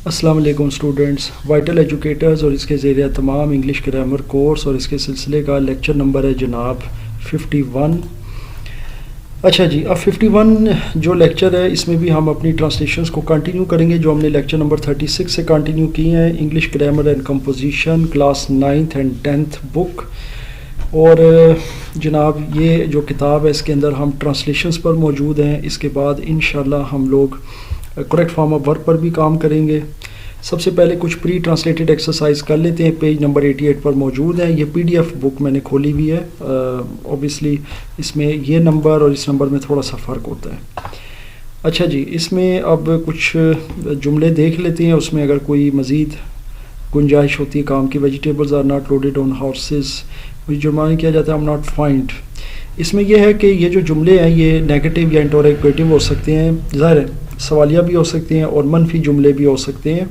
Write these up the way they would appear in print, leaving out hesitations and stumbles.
अस्सलाम वालेकुम students, vital educators और इसके ज़रिए तमाम इंग्लिश ग्रामर कोर्स और इसके सिलसिले का लेक्चर नंबर है जनाब 51। अच्छा जी, अब 51 जो लेक्चर है इसमें भी हम अपनी ट्रांसलेशंस को कंटिन्यू करेंगे जो हमने लेक्चर नंबर 36 से कंटिन्यू की हैं। English grammar and composition class 9th and 10th book. और जनाब ये जो किताब है इसके अंदर हम ट्रांसलेशंस पर मौजूद हैं। इसके बाद इंशाल्लाह हम लोग करेक्ट फॉर्म ऑफ वर्ब पर भी काम करेंगे। सबसे पहले कुछ प्री ट्रांसलेटेड एक्सरसाइज कर लेते हैं। पेज नंबर 88 पर मौजूद है। ये पीडीएफ बुक मैंने खोली हुई है। ऑब्वियसली इसमें ये नंबर और इस नंबर में थोड़ा सा फ़र्क होता है। अच्छा जी, इसमें अब कुछ जुमले देख लेते हैं, उसमें अगर कोई मज़ीद गुंजाइश होती है काम की। Vegetables are not loaded on horses, जुर्माना किया जाता है, आई एम नॉट फाइंड। इसमें यह है कि ये जो जुमले हैं ये नेगेटिव या इंटरोगेटिव हो सकते हैं, ज़ाहिर है सवालिया भी हो सकते हैं और मनफी जुमले भी हो सकते हैं।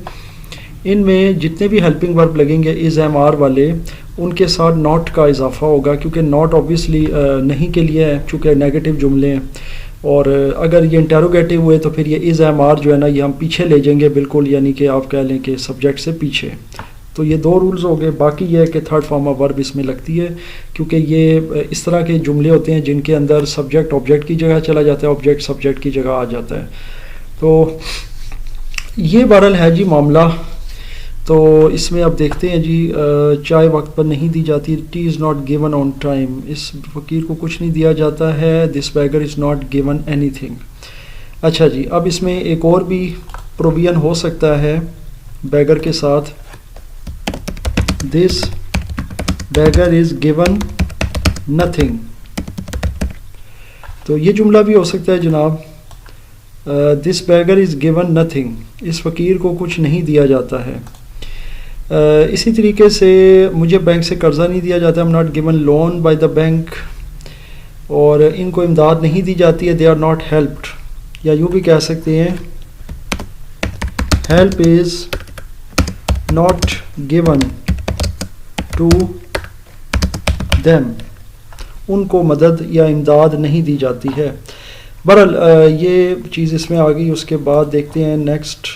इनमें जितने भी हेल्पिंग वर्ब लगेंगे इज़ एम आर वाले, उनके साथ नॉट का इजाफा होगा, क्योंकि नॉट ऑब्वियसली नहीं के लिए है चूँकि नेगेटिव जुमले हैं। और अगर ये इंटरोगेटिव हुए तो फिर ये इज़ एम आर जो है ना ये हम पीछे ले जाएंगे बिल्कुल, यानी कि आप कह लें कि सब्जेक्ट से पीछे। तो ये दो रूल्स हो गए। बाकी ये है कि थर्ड फॉर्म ऑफ वर्ब इसमें लगती है, क्योंकि ये इस तरह के जुमले होते हैं जिनके अंदर सब्जेक्ट ऑब्जेक्ट की जगह चला जाता है, ऑब्जेक्ट सब्जेक्ट की जगह आ जाता है। तो ये बहरहाल है जी मामला। तो इसमें अब देखते हैं जी, चाय वक्त पर नहीं दी जाती, tea is not given on time, इस फ़कीर को कुछ नहीं दिया जाता है, this beggar is not given anything. अच्छा जी, अब इसमें एक और भी प्रोविजन हो सकता है बैगर के साथ, this beggar is given nothing. तो ये जुमला भी हो सकता है जनाब, this beggar is given nothing, इस फ़कीर को कुछ नहीं दिया जाता है। इसी तरीके से मुझे बैंक से कर्ज़ा नहीं दिया जाता, I am not given loan by the bank. और इनको इमदाद नहीं दी जाती है, दे आर नॉट हेल्प्ड। या यूँ भी कह सकते हैं help is not given to them, उनको मदद या इमदाद नहीं दी जाती है। बहरहाल ये चीज़ इसमें आ गई। उसके बाद देखते हैं नेक्स्ट,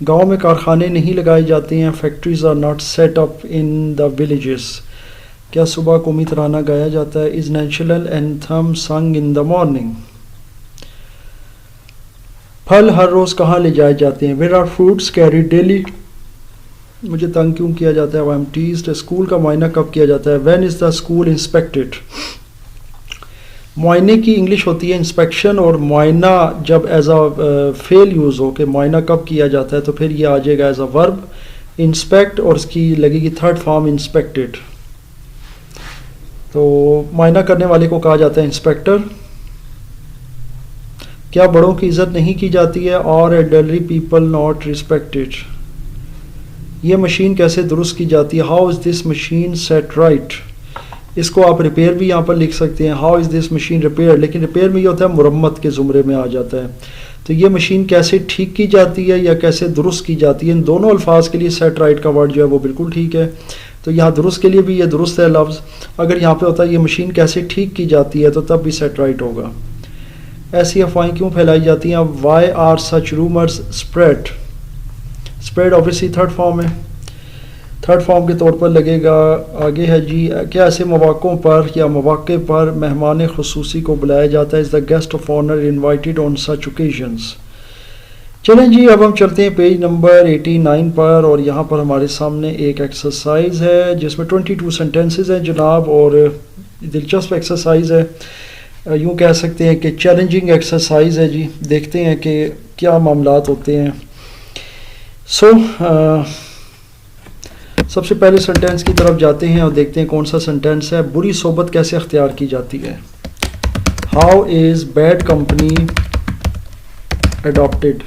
गांव में कारखाने नहीं लगाए जाते हैं, factories are not set up in the villages. क्या सुबह कौमी तराना गाया जाता है, इज़ नेशनल एंथम संग इन द मॉर्निंग। फल हर रोज़ कहाँ ले जाए जाते हैं, where are fruits carried daily. मुझे तंग क्यों किया जाता है, आई एम टीज्ड। स्कूल का मुआयना कब किया जाता है, when is the school inspected. मुआयने की इंग्लिश होती है इंस्पेक्शन, और मुआयना जब एज अ फेल यूज़ हो कि मुआयना कब किया जाता है तो फिर ये आ जाएगा एज अ वर्ब इंस्पेक्ट, और इसकी लगेगी थर्ड फॉर्म इंस्पेक्टेड। तो मुआयना करने वाले को कहा जाता है इंस्पेक्टर। क्या बड़ों की इज़्ज़त नहीं की जाती है, और एल्डरली पीपल नॉट रिस्पेक्टेड। ये मशीन कैसे दुरुस्त की जाती है, how is this machine set right. इसको आप रिपेयर भी यहाँ पर लिख सकते हैं, how is this machine repair, लेकिन रिपेयर में ये होता है मुरम्मत के ज़ुमरे में आ जाता है। तो ये मशीन कैसे ठीक की जाती है या कैसे दुरुस्त की जाती है, इन दोनों अल्फाज के लिए सेट राइट का वर्ड जो है वो बिल्कुल ठीक है। तो यहाँ दुरुस्त के लिए भी ये दुरुस्त है लफ्ज़। अगर यहाँ पे होता है ये मशीन कैसे ठीक की जाती है तो तब भी सेट राइट होगा। ऐसी अफवाहें क्यों फैलाई जाती हैं, why are such rumours spread. Spread obviously third form है, थर्ड फॉर्म के तौर पर लगेगा। आगे है जी, क्या ऐसे मौक़ों पर या मौक़े पर मेहमान ख़ुसूसी को बुलाया जाता है, is the guest of honour invited on such occasions. चलें जी, अब हम चलते हैं पेज नंबर 89 पर, और यहाँ पर हमारे सामने एक एक्सरसाइज है जिसमें 22 सेंटेंसेस हैं जनाब, और दिलचस्प एक्सरसाइज है, यूँ कह सकते हैं कि चैलेंजिंग एक्सरसाइज है जी। देखते हैं कि क्या मामलात होते हैं। सबसे पहले सेंटेंस की तरफ जाते हैं और देखते हैं कौन सा सेंटेंस है। बुरी सोबत कैसे अख्तियार की जाती है, how is bad company adopted.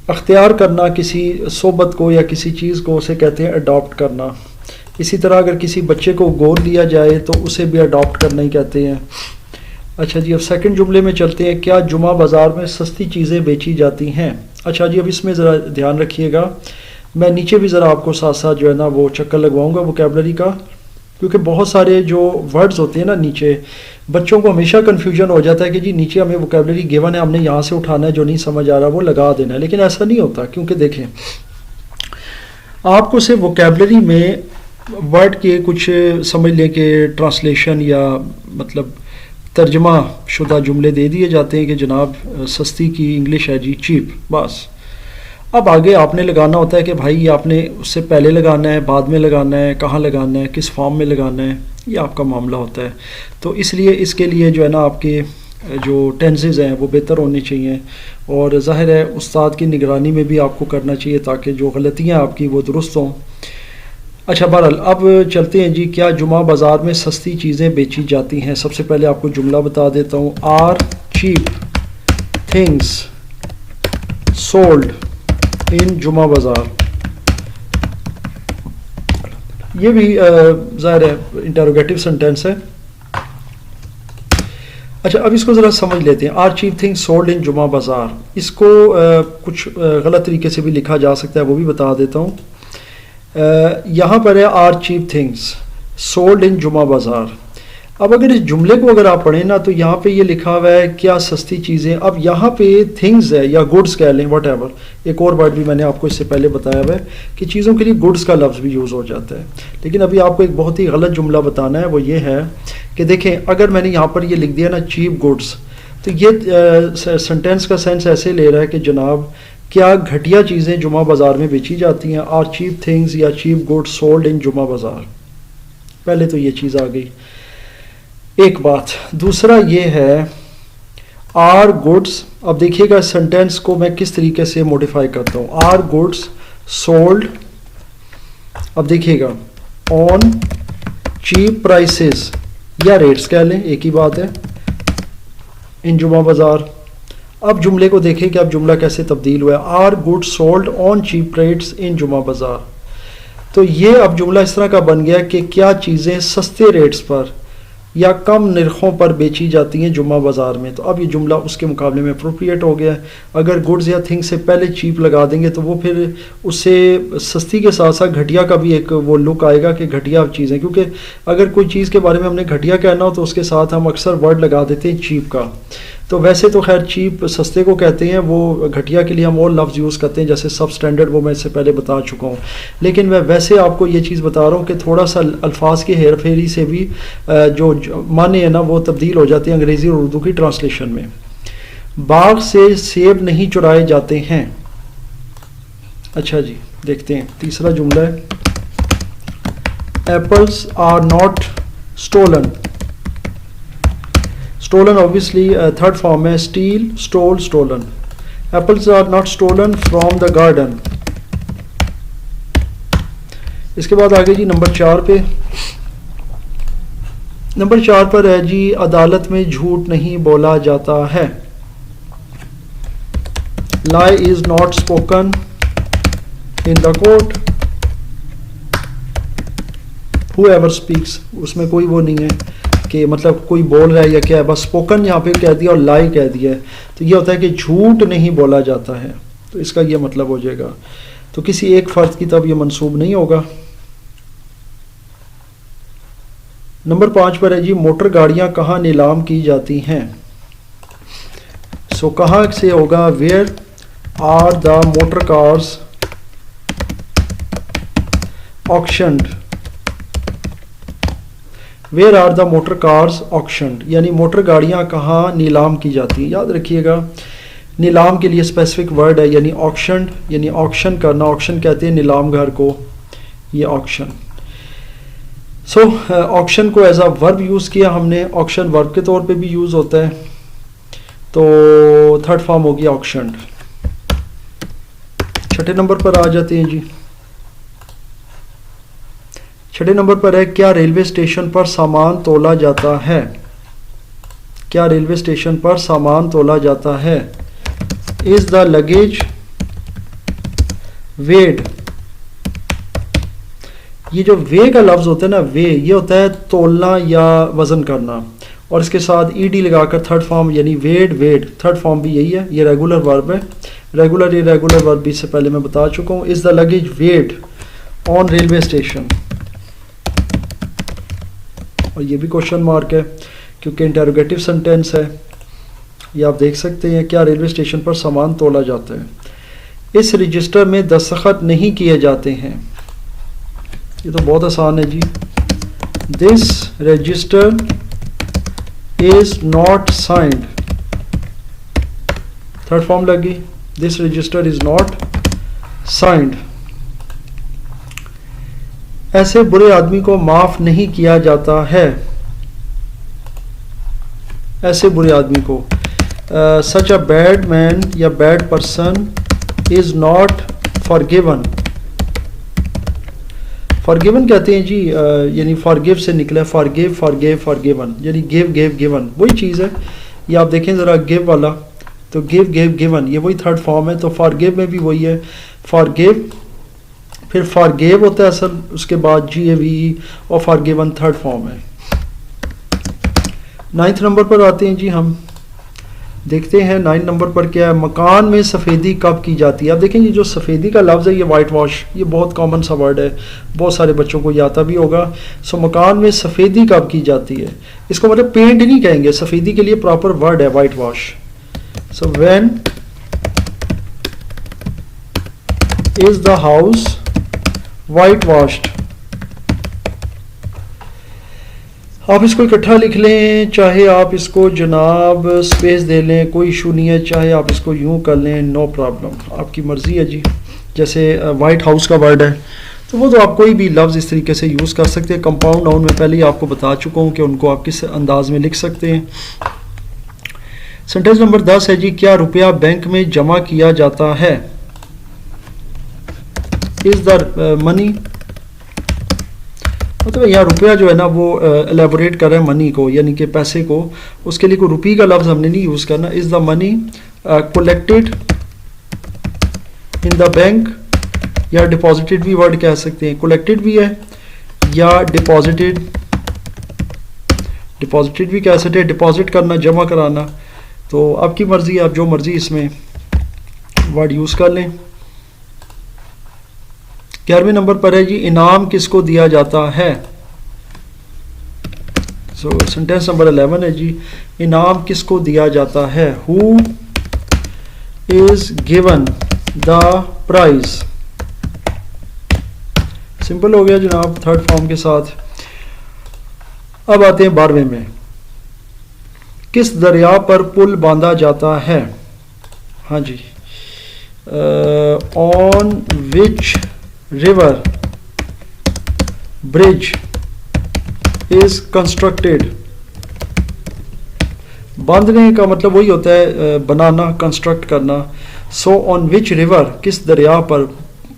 अख्तियार करना किसी सोबत को या किसी चीज़ को उसे कहते हैं अडॉप्ट करना। इसी तरह अगर किसी बच्चे को गोद लिया जाए तो उसे भी अडॉप्ट करना ही कहते हैं। अच्छा जी, अब सेकंड जुमले में चलते हैं। क्या जुमा बाज़ार में सस्ती चीज़ें बेची जाती हैं। अच्छा जी, अब इसमें ज़रा ध्यान रखिएगा, मैं नीचे भी ज़रा आपको साथ साथ जो है ना वो चक्कर लगवाऊंगा वोकैबलरी का, क्योंकि बहुत सारे जो वर्ड्स होते हैं ना नीचे बच्चों को हमेशा कन्फ्यूजन हो जाता है कि जी नीचे हमें वोकेबलरी गिवन है, हमने यहाँ से उठाना है, जो नहीं समझ आ रहा वो लगा देना है, लेकिन ऐसा नहीं होता। क्योंकि देखें, आपको सिर्फ वोकेबलरी में वर्ड के कुछ समझ लें कि ट्रांसलेशन या मतलब तर्जमा शुदा जुमले दे दिए जाते हैं कि जनाब सस्ती की इंग्लिश है जी चीप, बस। अब आगे आपने लगाना होता है कि भाई ये आपने उससे पहले लगाना है, बाद में लगाना है, कहाँ लगाना है, किस फॉर्म में लगाना है, ये आपका मामला होता है। तो इसलिए इसके लिए जो है ना आपके जो टेंसेस हैं वो बेहतर होने चाहिए, और ज़ाहिर है उस्ताद की निगरानी में भी आपको करना चाहिए ताकि जो गलतियाँ आपकी वो दुरुस्त हों। अच्छा, बहरहाल अब चलते हैं जी, क्या जुमा बाज़ार में सस्ती चीज़ें बेची जाती हैं। सबसे पहले आपको जुमला बता देता हूँ, are cheap things sold in Juma bazaar. ये भी ज़ाहिर है इंटरोगेटिव सेंटेंस है। अच्छा, अब इसको ज़रा समझ लेते हैं। Are cheap things sold in Juma bazaar, इसको कुछ गलत तरीके से भी लिखा जा सकता है, वो भी बता देता हूँ। यहाँ पर है are cheap things sold in Juma bazaar. अब अगर इस जुमले को अगर आप पढ़ें ना तो यहाँ पे ये लिखा हुआ है क्या सस्ती चीज़ें। अब यहाँ पे थिंग्स है या गुड्स कह लें, वट एवर। एक और वर्ड भी मैंने आपको इससे पहले बताया हुआ है कि चीज़ों के लिए गुड्स का लफ्ज़ भी यूज़ हो जाता है। लेकिन अभी आपको एक बहुत ही गलत जुमला बताना है, वो ये है कि देखें, अगर मैंने यहाँ पर ये लिख दिया ना चीप गुड्स, तो ये सेंटेंस का सेंस ऐसे ले रहा है कि जनाब क्या घटिया चीज़ें जुमा बाज़ार में बेची जाती हैं। आर चीप थिंग्स या cheap goods sold in Juma बाज़ार, पहले तो ये चीज़ आ गई एक बात। दूसरा ये है आर गुड्स। अब देखिएगा सेंटेंस को मैं किस तरीके से मॉडिफाई करता हूँ। आर गुड्स सोल्ड, अब देखिएगा ऑन चीप प्राइसेस या रेट्स कह लें, एक ही बात है, इन जुमा बाज़ार। अब जुमले को देखें कि अब जुमला कैसे तब्दील हुआ है। Are goods sold on cheap rates in Juma bazaar. तो ये अब जुमला इस तरह का बन गया कि क्या चीज़ें सस्ते रेट्स पर या कम निरखों पर बेची जाती हैं जुम्मा बाज़ार में। तो अब ये जुमला उसके मुकाबले में अप्रोप्रिएट हो गया है। अगर गुड्स या थिंग्स से पहले चीप लगा देंगे तो वो फिर उससे सस्ती के साथ साथ घटिया का भी एक वो लुक आएगा कि घटिया चीज़ है। क्योंकि अगर कोई चीज़ के बारे में हमने घटिया कहना हो तो उसके साथ हम अक्सर वर्ड लगा देते हैं चीप का। तो वैसे तो खैर चीप सस्ते को कहते हैं, वो घटिया के लिए हम और लफ्ज़ यूज़ करते हैं जैसे सब स्टैंडर्ड, वो मैं इससे पहले बता चुका हूँ। लेकिन मैं वैसे आपको ये चीज़ बता रहा हूँ कि थोड़ा सा अल्फाज की हेर फेरी से भी जो माने हैं ना वो तब्दील हो जाते हैं अंग्रेज़ी और उर्दू की ट्रांसलेशन में। बाग से सेब नहीं चुराए जाते हैं। अच्छा जी, देखते हैं तीसरा जुमला है, apples are not stolen. Stolen obviously third form है, steal stole stolen. Apples are not stolen from the garden. इसके बाद आगे जी नंबर 4 पे, नंबर 4 पर है जी अदालत में झूठ नहीं बोला जाता है। lie is not spoken in the court। whoever speaks, उसमें कोई वो नहीं है कि मतलब कोई बोल रहा है या क्या है, बस स्पोकन यहाँ पे कह दिया और लाई कह दिया है। तो ये होता है कि झूठ नहीं बोला जाता है, तो इसका ये मतलब हो जाएगा। तो किसी एक फ़र्द की तब ये मंसूब नहीं होगा। नंबर 5 पर है जी मोटर गाड़ियाँ कहाँ नीलाम की जाती हैं। सो कहाँ से होगा, where are the motor cars auctioned. Where are the motor cars auctioned, यानी मोटर गाड़ियाँ कहाँ नीलाम की जाती हैं। याद रखिएगा नीलाम के लिए स्पेसिफिक वर्ड है, यानी ऑक्शनड, यानी ऑक्शन करना। ऑक्शन कहते हैं नीलाम घर को, ये ऑक्शन। सो ऑक्शन को एज अ वर्ब यूज़ किया हमने, ऑक्शन वर्ब के तौर पे भी यूज़ होता है। तो थर्ड फॉर्म होगी ऑक्शनड। छठे नंबर पर आ जाते हैं जी। छठे नंबर पर है क्या रेलवे स्टेशन पर सामान तोला जाता है। क्या रेलवे स्टेशन पर सामान तोला जाता है। इज द लगेज वेड। ये जो वे का लफ्ज होता है ना, वे, ये होता है तोलना या वजन करना, और इसके साथ ईडी लगाकर थर्ड फॉर्म यानी वेड, वेड थर्ड फॉर्म भी यही है। ये रेगुलर वर्ब है, रेगुलर इरेगुलर वर्ब भी इससे पहले मैं बता चुका हूँ। Is the luggage weighed on railway station, और ये भी क्वेश्चन मार्क है। क्योंकि इंटरोगेटिव सेंटेंस है। ये आप देख सकते हैं, क्या रेलवे स्टेशन पर सामान तोला जाता है। इस रजिस्टर में दस्तखत नहीं किए जाते हैं। ये तो बहुत आसान है जी। This register is not signed, third form लगी, this register is not signed. ऐसे बुरे आदमी को माफ नहीं किया जाता है। ऐसे बुरे आदमी को, सच अ बैड मैन या bad person is not forgiven. Forgiven कहते हैं जी, यानी फॉरगिव से निकला, फॉरगिव फॉरगिव फॉरगिवन, यानी गिव गिव गिवन, वही चीज़ है। ये आप देखें ज़रा गिव वाला, तो गिव गिव गिवन, ये वही थर्ड फॉर्म है। तो फॉरगिव में भी वही है, फॉरगिव, फिर फॉरगिव होता है असल, उसके बाद GAVE, और फॉरगिवन थर्ड फॉर्म है। 9th नंबर पर आते हैं जी हम, देखते हैं 9 नंबर पर क्या है। मकान में सफ़ेदी कब की जाती है। आप देखें, ये जो सफ़ेदी का लफ्ज़ है, ये वाइट वॉश, ये बहुत कॉमन सा वर्ड है, बहुत सारे बच्चों को ये आता भी होगा। सो मकान में सफ़ेदी कब की जाती है, इसको मतलब पेंट नहीं कहेंगे, सफ़ेदी के लिए प्रॉपर वर्ड है white wash. So when is the house white washed. आप इसको इकट्ठा लिख लें, चाहे आप इसको जनाब स्पेस दे लें, कोई इशू नहीं है, चाहे आप इसको यूं कर लें, नो प्रॉब्लम, आपकी मर्ज़ी है जी। जैसे वाइट हाउस का वर्ड है, तो वो तो आप कोई भी लफ्ज़ इस तरीके से यूज़ कर सकते हैं। कंपाउंड नाउन में पहले ही आपको बता चुका हूँ कि उनको आप किस अंदाज में लिख सकते हैं। सेंटेंस नंबर 10 है जी, क्या रुपया बैंक में जमा किया जाता है। इज़ द मनी, मतलब यहाँ रुपया जो है ना वो एलेबोरेट कर रहे हैं मनी को, यानी कि पैसे को, उसके लिए कोई रुपये का लफ्ज़ हमने नहीं यूज़ करना। Is the money collected in the bank, या डिपॉजिटेड भी वर्ड कह सकते हैं, कलेक्टेड भी है या डिपॉजिटेड, डिपॉजिटेड भी कह सकते हैं, डिपॉजिट करना, जमा कराना, तो आपकी मर्ज़ी, आप जो मर्ज़ी इसमें वर्ड यूज़ कर लें। 11वें नंबर पर है जी, इनाम किसको दिया जाता है। सो सेंटेंस नंबर 11 है जी, इनाम किसको दिया जाता है। Who is given the prize. Simple हो गया जनाब, थर्ड फॉर्म के साथ। अब आते हैं 12वें में, किस दरिया पर पुल बांधा जाता है। हाँ जी, on which river bridge is constructed। बांधने का मतलब वही होता है बनाना, कंस्ट्रक्ट करना। सो ऑन विच रिवर, किस दरिया पर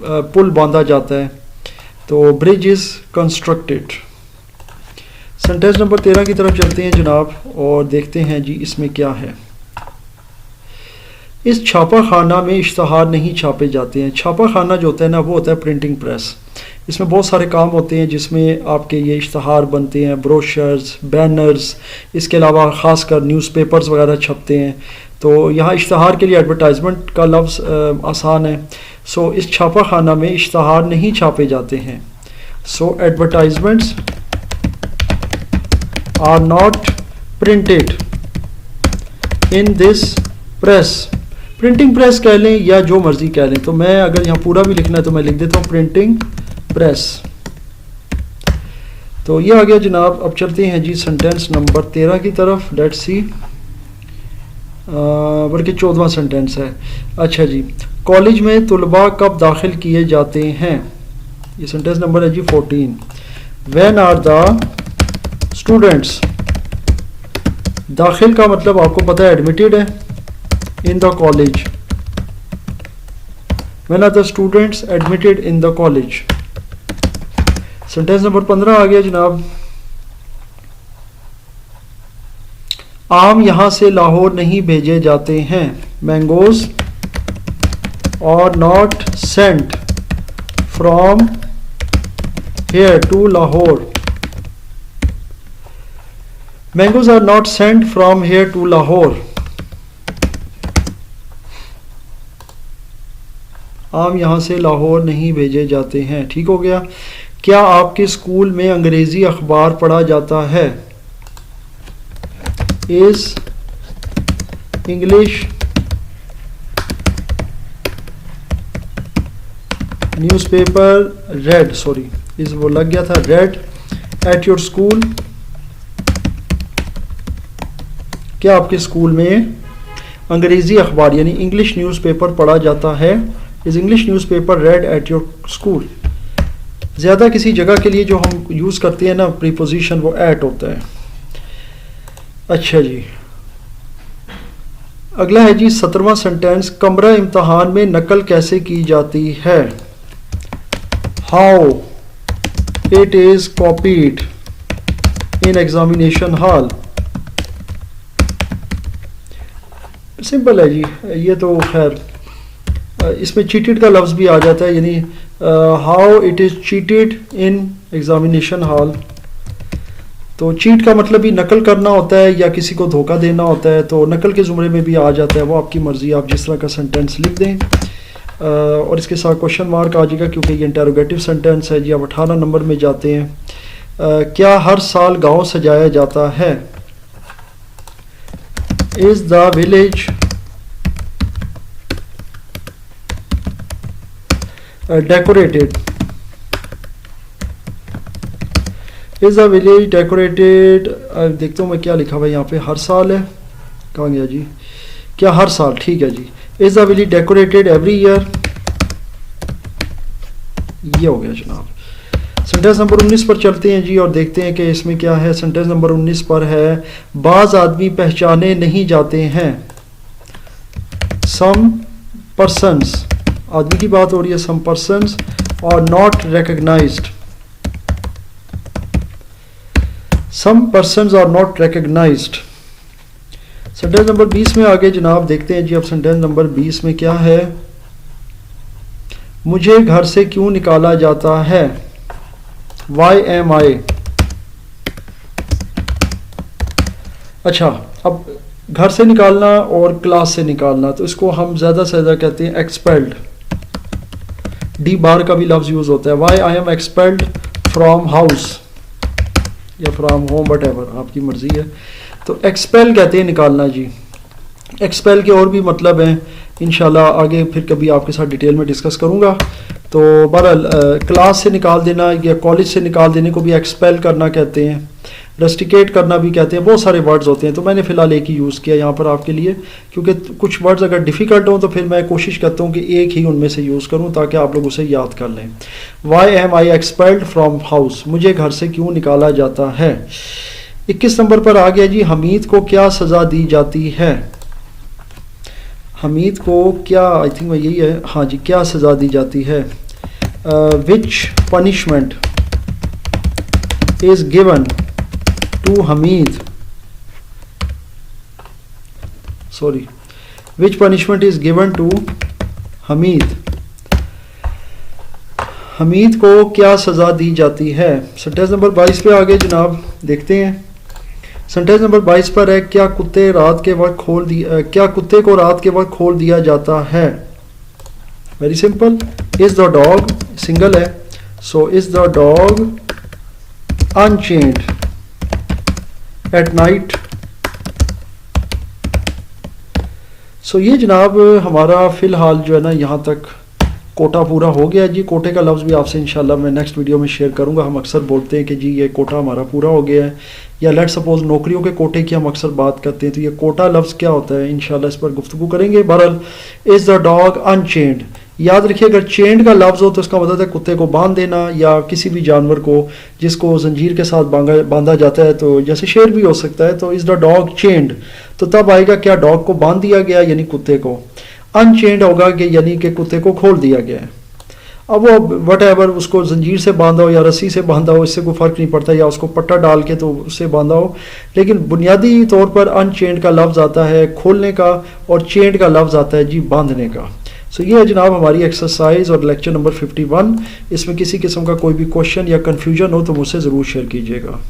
पुल बांधा जाता है, तो bridge is constructed. Sentence number 13 की तरफ चलते हैं जनाब, और देखते हैं जी इसमें क्या है। इस छापा खाना में इश्तहार नहीं छापे जाते हैं। छापा खाना जो होता है ना, वो होता है प्रिंटिंग प्रेस। इसमें बहुत सारे काम होते हैं जिसमें आपके ये इश्तहार बनते हैं, ब्रोशर्स, बैनर्स, इसके अलावा ख़ासकर न्यूज़पेपर्स वगैरह छपते हैं। तो यहाँ इश्तहार के लिए एडवर्टाइजमेंट का लफ्ज़ आसान है। सो इस छापा खाना में इश्तहार नहीं छापे जाते हैं। So advertisements are not printed in this press. Printing press कह लें या जो मर्जी कह लें, तो मैं अगर यहाँ पूरा भी लिखना है तो मैं लिख देता हूँ प्रिंटिंग प्रेस। तो ये आ गया जनाब। अब चलते हैं जी सेंटेंस नंबर 13 की तरफ। लेट्स सी, बल्कि 14वां सेंटेंस है। अच्छा जी, कॉलेज में तुलबा कब दाखिल किए जाते हैं। ये सेंटेंस नंबर है जी 14। व्हेन आर द स्टूडेंट्स, दाखिल का मतलब आपको पता है एडमिटेड है in the college। when are the students admitted in the college। Sentence number 15 आ गया जनाब। आम यहां से लाहौर नहीं भेजे जाते हैं। मैंगोज और not sent from here to Lahore। Mangoes are not sent from here to Lahore। आम यहाँ से लाहौर नहीं भेजे जाते हैं। ठीक हो गया। क्या आपके स्कूल में अंग्रेज़ी अखबार पढ़ा जाता है। Is English newspaper red, sorry इस वो लग गया था, रेड एट योर स्कूल, क्या आपके स्कूल में अंग्रेज़ी अखबार यानी इंग्लिश न्यूज़पेपर पढ़ा जाता है? Is English newspaper red at your school. ज़्यादा किसी जगह के लिए जो हम यूज़ करते हैं ना प्रीपोजिशन, वो एट होता है। अच्छा जी, अगला है जी 17वां सेंटेंस, कमरा इम्तहान में नकल कैसे की जाती है? How it is copied in examination hall. Simple है जी, ये तो खैर इसमें चीटेड का लफ्ज़ भी आ जाता है, यानी how it is cheated in examination hall. तो चीट का मतलब ही नकल करना होता है या किसी को धोखा देना होता है, तो नकल के ज़ुमरे में भी आ जाता है, वो आपकी मर्ज़ी, आप जिस तरह का सेंटेंस लिख दें। और इसके साथ क्वेश्चन मार्क आ जाएगा क्योंकि ये इंटरोगेटिव सेंटेंस है जी। अब 18 नंबर में जाते हैं। क्या हर साल गांव सजाया जाता है? Is the village decorated, is the village decorated. देखता हूँ मैं क्या लिखा हुआ है यहाँ पे, हर साल है, कहाँ गया जी, क्या हर साल, ठीक है जी। Is the village decorated every year, ये हो गया जनाब। सेंटेंस नंबर 19 पर चलते हैं जी और देखते हैं कि इसमें क्या है। सेंटेंस नंबर 19 पर है, बाज़ आदमी पहचाने नहीं जाते हैं। सम पर्सन्स, आदमी की बात हो रही है, some persons are not recognised, some persons are not recognised. Sentence number 20 में आगे जनाब देखते हैं जी। अब सेंटेंस नंबर 20 में क्या है, मुझे घर से क्यों निकाला जाता है? वाई एम आई। अच्छा, अब घर से निकालना और क्लास से निकालना, तो इसको हम ज़्यादा से ज़्यादा कहते हैं एक्सपेल्ड। डी बार का भी लफ्ज़ यूज़ होता है, why I am expelled from house या फ्रॉम होम, वट एवर, आपकी मर्ज़ी है। तो एक्सपेल कहते हैं निकालना जी। एक्सपेल के और भी मतलब हैं, इंशाल्लाह आगे फिर कभी आपके साथ डिटेल में डिस्कस करूँगा। तो बहरहाल क्लास से निकाल देना या कॉलेज से निकाल देने को भी एक्सपेल करना कहते हैं, रस्टिकेट करना भी कहते हैं, बहुत सारे वर्ड्स होते हैं। तो मैंने फ़िलहाल एक ही यूज़ किया यहाँ पर आपके लिए, क्योंकि कुछ वर्ड्स अगर डिफ़िकल्ट हों तो फिर मैं कोशिश करता हूँ कि एक ही उनमें से यूज़ करूँ ताकि आप लोग उसे याद कर लें। Why am I expelled from house, मुझे घर से क्यों निकाला जाता है। 21 नंबर पर आ गया जी, हमीद को क्या सज़ा दी जाती है? हमीद को क्या, आई थिंक मैं यही है, हाँ जी, क्या सज़ा दी जाती है? Which punishment is given to Hamid, sorry, which punishment is given to Hamid. Hamid को क्या सज़ा दी जाती है? सेंटेंस नंबर 22 पे आगे जनाब देखते हैं। सेंटेंस नंबर 22 पर है, क्या कुत्ते रात के वक्त क्या कुत्ते को रात के वक्त खोल दिया जाता है? Very simple, is the dog, single है, so is the dog unchained at night. So ये जनाब हमारा फ़िलहाल जो है ना यहाँ तक कोटा पूरा हो गया जी। कोटे का लफ्ज़ भी आपसे इंशाल्लाह मैं नेक्स्ट वीडियो में शेयर करूंगा। हम अक्सर बोलते हैं कि जी ये कोटा हमारा पूरा हो गया है, या लेट सपोज नौकरियों के कोटे की हम अक्सर बात करते हैं, तो ये कोटा लफ्ज़ क्या होता है इंशाल्लाह इस पर गुफ्तगू करेंगे। बहरहाल, इज़ द डॉग अनचेन्ड, याद रखिए अगर चेंड का लफ्ज़ हो तो इसका मतलब है कुत्ते को बांध देना या किसी भी जानवर को जिसको जंजीर के साथ बांधा जाता है, तो जैसे शेर भी हो सकता है। तो इज़ द डॉग चेंड, तो तब आएगा क्या डॉग को बांध दिया गया यानी कुत्ते को। अनचेंड होगा कि यानी कि कुत्ते को खोल दिया गया है। अब वो वट एवर उसको जंजीर से बांधा हो या रस्सी से बांधा हो, इससे कोई फ़र्क नहीं पड़ता, या उसको पट्टा डाल के तो उससे बांधा हो, लेकिन बुनियादी तौर पर अनचेंड का लफ्ज़ आता है खोलने का और चेंड का लफ्ज़ आता है जी बांधने का। सो ये है जनाब हमारी एक्सरसाइज और लेक्चर नंबर 51। इसमें किसी किस्म का कोई भी क्वेश्चन या कन्फ्यूजन हो तो मुझसे ज़रूर शेयर कीजिएगा।